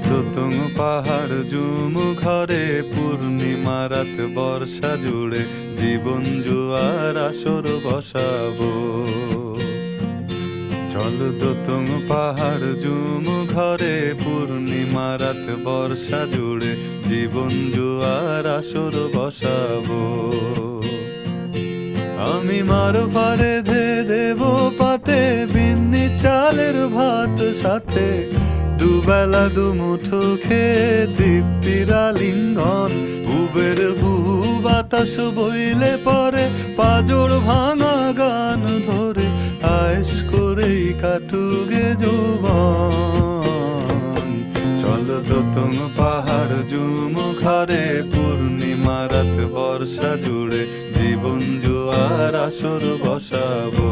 দোতং পাহাড় জুম ঘরে পূর্ণিমা রাত বর্ষা জুড়ে জীবন জুয়ার আসর বসাবো। চল দোতং পাহাড় জুম ঘরে পূর্ণিমা রাত বর্ষা জুড়ে জীবন জুয়ার আসর বসাবো। আমি মার ফারে ধে দেব পাতে বিন্নি চালের ভাত সাথে দুবেলা দুমুঠো খেয়ে তৃপ্তির আলিঙ্গন। উবের হু বাতাস বইলে পরে পাজর ভাঙা গান ধরে আয়েশ করেই কাটুগে যৌবন। চল দোতং পাহাড় জুম ঘরে পূর্ণিমা রাত বর্ষা জুড়ে জীবন জুয়ার আসর বসাবো।